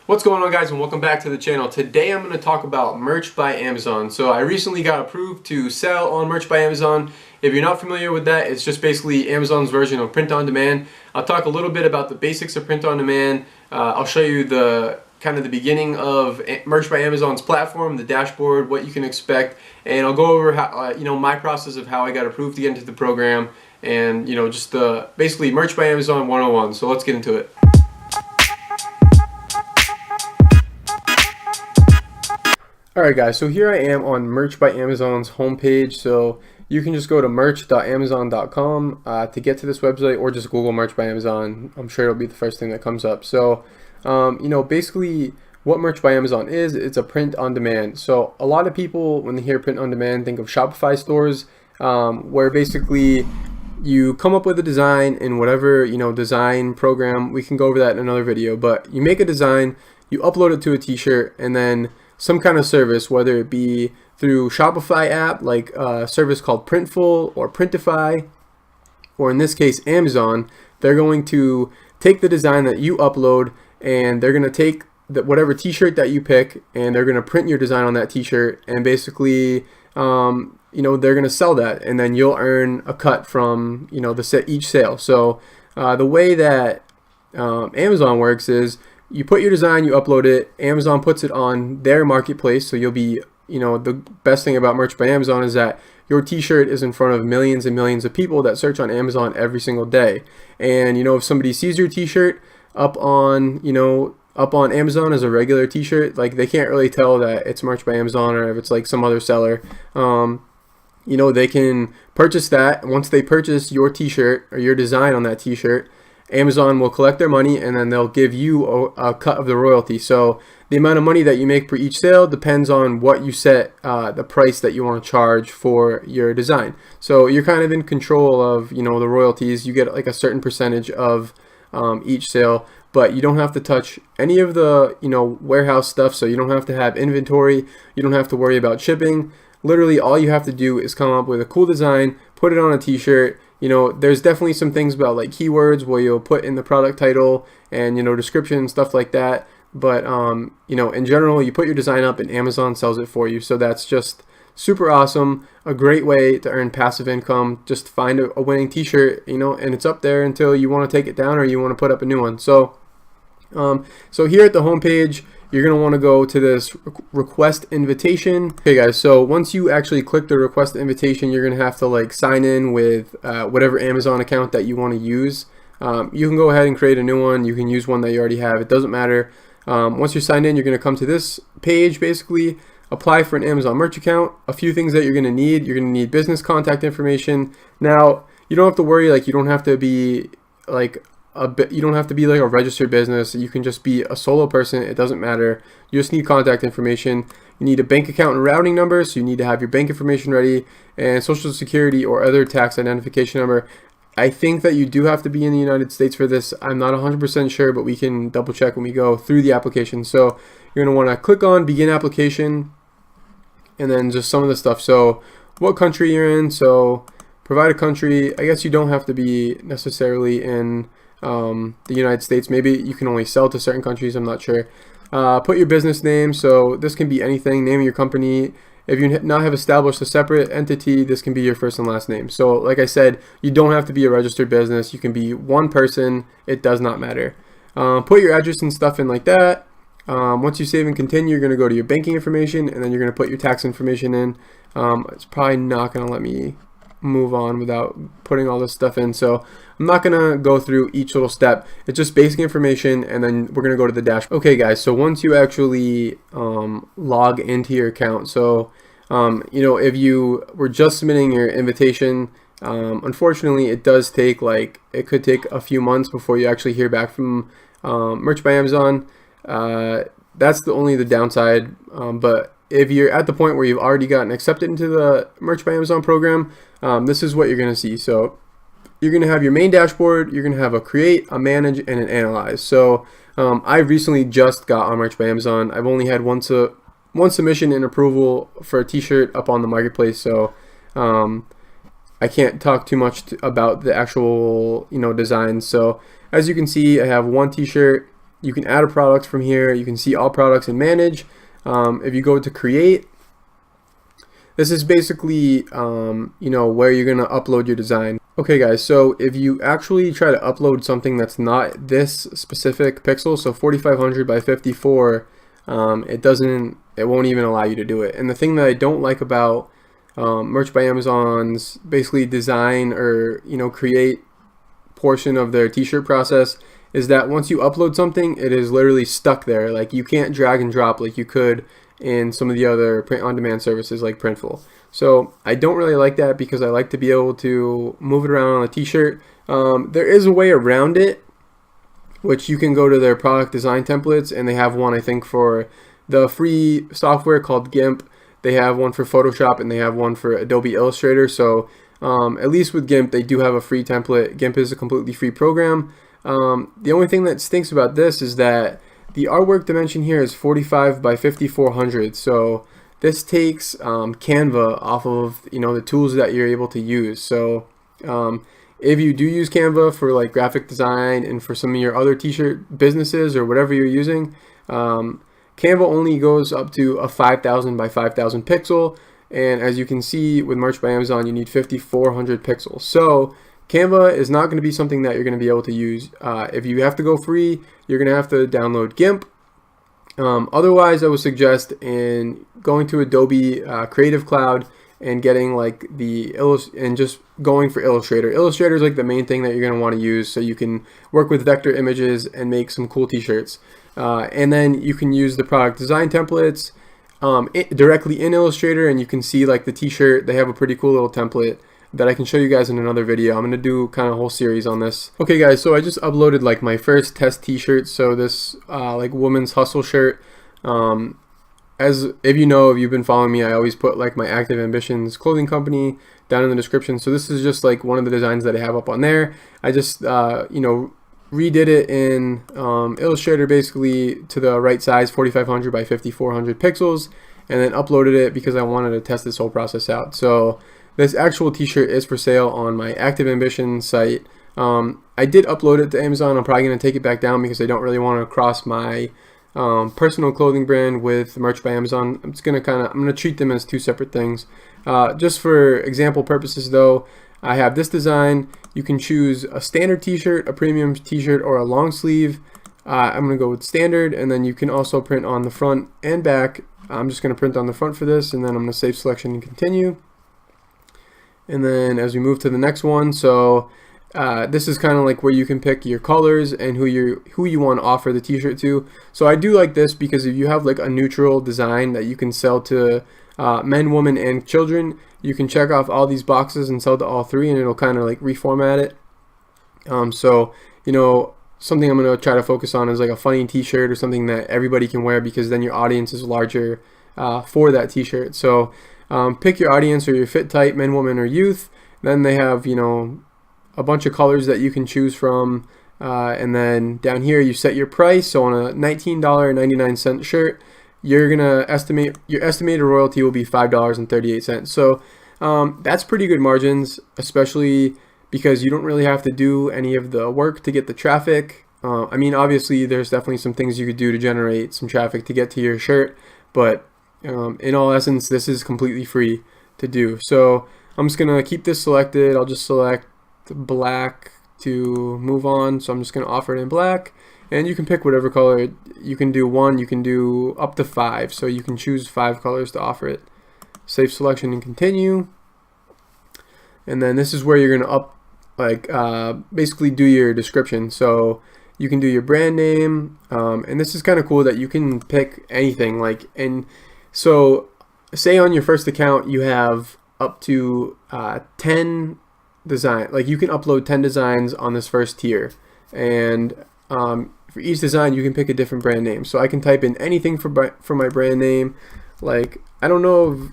What's going on, guys, and welcome back to the channel. Today I'm going to talk about Merch by Amazon. So I recently got approved to sell on Merch by Amazon. If you're not familiar with that, it's just basically Amazon's version of print on demand. I'll talk a little bit about the basics of print on demand. I'll show you the kind of the beginning of Merch by Amazon's platform, the dashboard, what you can expect, and I'll go over how, my process of how I got approved to get into the program, and just the basically Merch by Amazon 101. So let's get into it. Alright guys, so here I am on Merch by Amazon's homepage. So you can just go to merch.amazon.com to get to this website, or just Google Merch by Amazon. I'm sure it'll be the first thing that comes up. So basically what Merch by Amazon is, it's a print on demand. So a lot of people, when they hear print on demand, think of Shopify stores, where basically you come up with a design in whatever design program. We can go over that in another video, but you make a design, you upload it to a t-shirt, and then some kind of service, whether it be through Shopify app like a service called Printful or Printify, or in this case Amazon, they're going to take the design that you upload, and they're going to take whatever t-shirt that you pick, and they're going to print your design on that t-shirt, and basically they're going to sell that, and then you'll earn a cut from each sale. So the way that Amazon works is you put your design, you upload it, Amazon puts it on their marketplace. So you'll be, the best thing about Merch by Amazon is that your t-shirt is in front of millions and millions of people that search on Amazon every single day. And if somebody sees your t-shirt up on Amazon as a regular t-shirt, like, they can't really tell that it's Merch by Amazon, or if it's like some other seller. They can purchase that. Once they purchase your t-shirt or your design on that t-shirt, Amazon will collect their money, and then they'll give you a cut of the royalty. So the amount of money that you make per each sale depends on what you set the price that you want to charge for your design. So you're kind of in control of the royalties. You get like a certain percentage of each sale, but you don't have to touch any of the warehouse stuff. So you don't have to have inventory. You don't have to worry about shipping. Literally all you have to do is come up with a cool design, put it on a t-shirt. There's definitely some things about like keywords where you'll put in the product title and description and stuff like that, but in general, you put your design up and Amazon sells it for you. So that's just super awesome, a great way to earn passive income. Just find a winning t-shirt, and it's up there until you want to take it down or you want to put up a new one. So here at the homepage, you're going to want to go to this request invitation. Okay guys, so once you actually click the request invitation, you're going to have to like sign in with whatever Amazon account that you want to use. You can go ahead and create a new one. You can use one that you already have. It doesn't matter. Once you're signed in, you're going to come to this page, basically apply for an Amazon merch account. A few things that you're going to need. You're going to need business contact information. Now, you don't have to worry, like, you don't have to be like a registered business. You can just be a solo person. It doesn't matter. You just need contact information. You need a bank account and routing number, so you need to have your bank information ready, and social security or other tax identification number. I think that you do have to be in the United States for this. I'm not 100% sure, but we can double check when we go through the application. So you're going to want to click on begin application, and then just some of the stuff. So what country you're in. So provide a country. I guess you don't have to be necessarily in the United States. Maybe you can only sell to certain countries. I'm not sure. Put your business name. So this can be anything. Name of your company. If you not have established a separate entity, this can be your first and last name. So like I said, you don't have to be a registered business. You can be one person. It does not matter. Put your address and stuff in like that. Once you save and continue, you're going to go to your banking information, and then you're going to put your tax information in. It's probably not going to let me move on without putting all this stuff in, so I'm not gonna go through each little step. It's just basic information, and then we're gonna go to the dashboard. Okay guys, so once you actually log into your account, so if you were just submitting your invitation, unfortunately it does take it could take a few months before you actually hear back from Merch by Amazon. That's the downside, but if you're at the point where you've already gotten accepted into the Merch by Amazon program, this is what you're going to see. So you're going to have your main dashboard, you're going to have a create, a manage, and an analyze. So I recently just got on Merch by Amazon. I've only had one submission and approval for a t-shirt up on the marketplace, so I can't talk too much about the actual designs. So as you can see, I have one t-shirt, You can add a product from here. You can see all products and manage. If you go to create, this is basically where you're gonna upload your design. Okay guys, so if you actually try to upload something that's not this specific pixel, so 4500 by 54, it won't even allow you to do it. And the thing that I don't like about Merch by Amazon's basically design or create portion of their t-shirt process is that once you upload something, it is literally stuck there. Like, you can't drag and drop like you could in some of the other print-on-demand services like Printful. So I don't really like that because I like to be able to move it around on a t-shirt. There is a way around it, which you can go to their product design templates, and they have one, I think, for the free software called GIMP. They have one for Photoshop, and they have one for Adobe Illustrator. So at least with GIMP, they do have a free template. GIMP is a completely free program. The only thing that stinks about this is that the artwork dimension here is 45 by 5400. So this takes Canva off of the tools that you're able to use. So if you do use Canva for like graphic design and for some of your other t-shirt businesses or whatever you're using, Canva only goes up to a 5000 by 5000 pixel, and as you can see with Merch by Amazon, you need 5400 pixels. So Canva is not going to be something that you're going to be able to use. If you have to go free, you're going to have to download GIMP. Otherwise, I would suggest in going to Adobe Creative Cloud and getting like and just going for Illustrator. Illustrator is like the main thing that you're going to want to use, so you can work with vector images and make some cool t-shirts. And then you can use the product design templates directly in Illustrator, and you can see like the t-shirt. They have a pretty cool little template that I can show you guys in another video. I'm going to do kind of a whole series on this. Okay guys, so I just uploaded like my first test t-shirt. So this like woman's hustle shirt. As if you've been following me, I always put like my Active Ambitions clothing company down in the description. So this is just like one of the designs that I have up on there. I just redid it in Illustrator basically to the right size, 4500 by 5400 pixels, and then uploaded it because I wanted to test this whole process out. So this actual t-shirt is for sale on my Active Ambition site. I did upload it to Amazon. I'm probably going to take it back down because I don't really want to cross my personal clothing brand with Merch by Amazon. I'm going to treat them as two separate things. Just for example purposes though, I have this design. You can choose a standard t-shirt, a premium t-shirt, or a long sleeve. I'm going to go with standard, and then you can also print on the front and back. I'm just going to print on the front for this, and then I'm going to save selection and continue. And then as we move to the next one, so this is kind of like where you can pick your colors and who you want to offer the t-shirt to. So I do like this because if you have like a neutral design that you can sell to men, women, and children, you can check off all these boxes and sell to all three, and it'll kind of like reformat it. So something I'm going to try to focus on is like a funny t-shirt or something that everybody can wear, because then your audience is larger for that t-shirt. So pick your audience or your fit type, men, women, or youth. Then they have a bunch of colors that you can choose from, and then down here you set your price. So on a $19.99 shirt, you're gonna estimate your estimated royalty will be $5.38. So that's pretty good margins, especially because you don't really have to do any of the work to get the traffic. I mean, obviously there's definitely some things you could do to generate some traffic to get to your shirt, but in all essence, this is completely free to do. So I'm just gonna keep this selected. I'll just select black to move on. So I'm just gonna offer it in black, and you can pick whatever color. You can do one, you can do up to 5, so you can choose 5 colors to offer it. Save selection and continue. And then this is where you're gonna basically do your description. So you can do your brand name, and this is kind of cool that you can pick anything. So say on your first account you have up to 10 design, like you can upload 10 designs on this first tier, and for each design you can pick a different brand name. So I can type in anything for my brand name. Like, I don't know if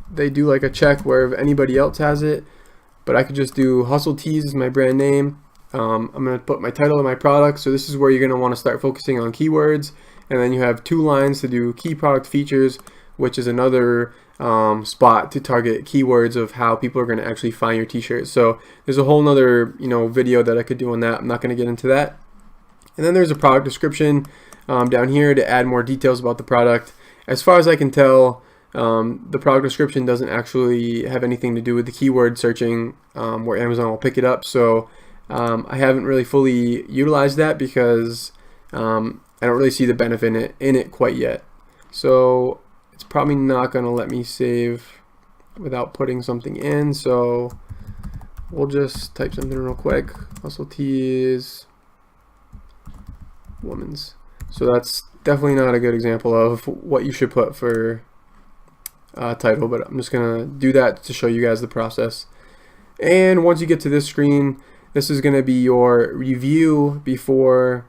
they do like a check where if anybody else has it, but I could just do Hustle Tees as my brand name. I'm going to put my title of my product. So this is where you're going to want to start focusing on keywords, and then you have 2 lines to do key product features, which is another spot to target keywords of how people are going to actually find your t-shirts. So there's a whole nother video that I could do on that. I'm not going to get into that. And then there's a product description down here to add more details about the product. As far as I can tell, the product description doesn't actually have anything to do with the keyword searching where Amazon will pick it up. So I haven't really fully utilized that because I don't really see the benefit in it quite yet. So it's probably not going to let me save without putting something in. So we'll just type something real quick. Muscle tees, women's. So that's definitely not a good example of what you should put for title, but I'm just gonna do that to show you guys the process. And once you get to this screen, this is gonna be your review before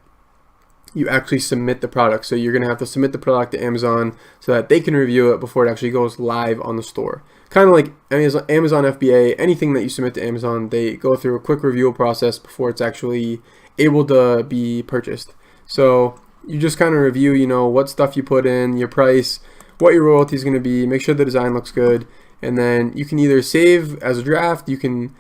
you actually submit the product. So you're gonna have to submit the product to Amazon so that they can review it before it actually goes live on the store. Kind of like Amazon FBA, anything that you submit to Amazon, they go through a quick review process before it's actually able to be purchased. So you just kind of review, you know, what stuff you put in, your price, what your royalty is going to be, make sure the design looks good, and then you can either save as a draft, you can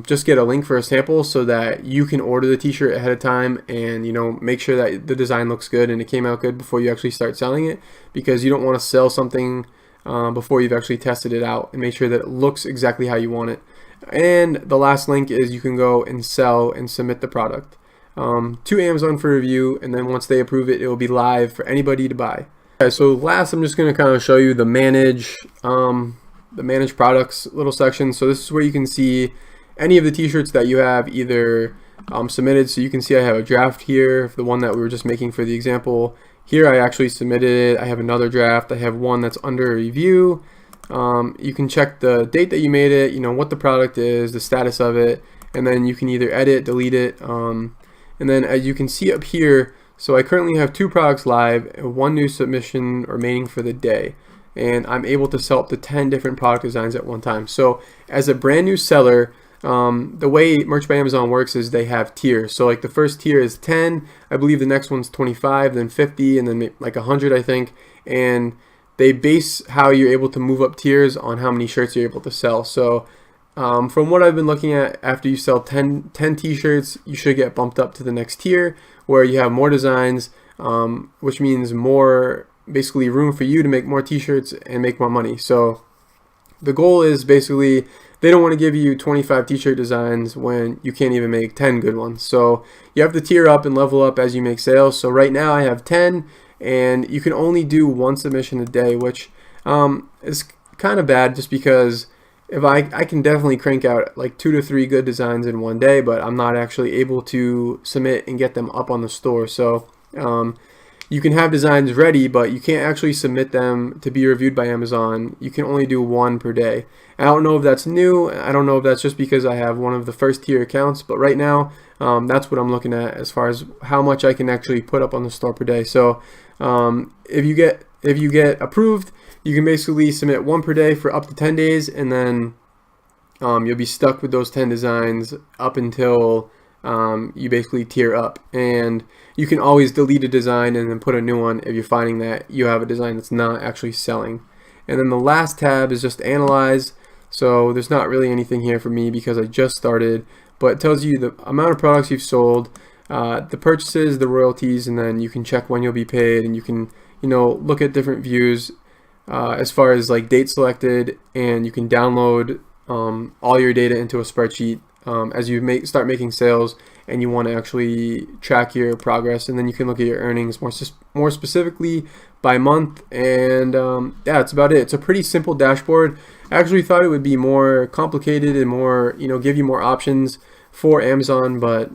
just get a link for a sample so that you can order the t-shirt ahead of time and, you know, make sure that the design looks good and it came out good before you actually start selling it, because you don't want to sell something before you've actually tested it out, and make sure that it looks exactly how you want it. And the last link is you can go and sell and submit the product to Amazon for review, and then once they approve it, it will be live for anybody to buy. Okay, so last I'm just going to kind of show you the manage products little section. So this is where you can see any of the t-shirts that you have either submitted. So you can see I have a draft here, the one that we were just making for the example. Here I actually submitted it. I have another draft. I have one that's under review. You can check the date that you made it, you know, what the product is, the status of it, and then you can either edit, delete it. And then as you can see up here, so I currently have 2 products live, 1 new submission remaining for the day, and I'm able to sell up to 10 different product designs at one time. So as a brand new seller, the way Merch by Amazon works is they have tiers. So like the first tier is 10, I believe the next one's 25, then 50, and then like 100, I think. And they base how you're able to move up tiers on how many shirts you're able to sell. So from what I've been looking at, after you sell 10 t-shirts, you should get bumped up to the next tier where you have more designs, which means more, basically, room for you to make more t-shirts and make more money. So the goal is basically they don't want to give you 25 t-shirt designs when you can't even make 10 good ones. So you have to tier up and level up as you make sales. So right now I have 10, and you can only do 1 submission a day, which is kind of bad, just because if I can definitely crank out like 2 to 3 good designs in one day, but I'm not actually able to submit and get them up on the store. So you can have designs ready, but you can't actually submit them to be reviewed by Amazon. You can only do 1 per day. I don't know if that's new. I don't know if that's just because I have one of the first tier accounts, but right now that's what I'm looking at as far as how much I can actually put up on the store per day. So if you get approved, you can basically submit 1 per day for up to 10 days, and then you'll be stuck with those 10 designs up until you basically tier up. And you can always delete a design and then put a new one if you're finding that you have a design that's not actually selling. And then the last tab is just analyze. So there's not really anything here for me because I just started, but it tells you the amount of products you've sold, the purchases, the royalties, and then you can check when you'll be paid, and you can, you know, look at different views as far as like date selected, and you can download all your data into a spreadsheet as you start making sales and you want to actually track your progress, and then you can look at your earnings more specifically by month. And yeah, that's about it. It's a pretty simple dashboard. I actually thought it would be more complicated and more, you know, give you more options for Amazon, but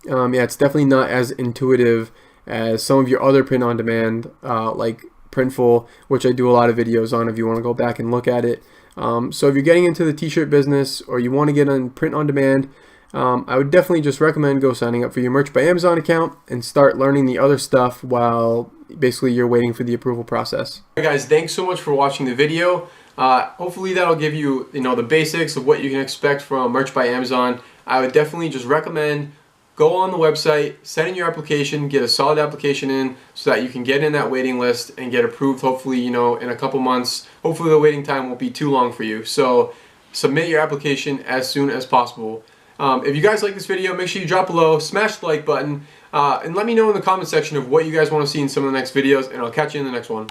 yeah, it's definitely not as intuitive as some of your other print-on-demand like Printful, which I do a lot of videos on if you want to go back and look at it. So if you're getting into the t-shirt business or you want to get on print-on-demand, I would definitely just recommend go signing up for your Merch by Amazon account and start learning the other stuff while basically you're waiting for the approval process. All right, guys, thanks so much for watching the video. Hopefully that'll give you, the basics of what you can expect from Merch by Amazon. I would definitely just recommend go on the website, send in your application, get a solid application in so that you can get in that waiting list and get approved, hopefully, in a couple months. Hopefully the waiting time won't be too long for you. So submit your application as soon as possible. If you guys like this video, make sure you drop below, smash the like button. And let me know in the comment section of what you guys want to see in some of the next videos, and I'll catch you in the next one.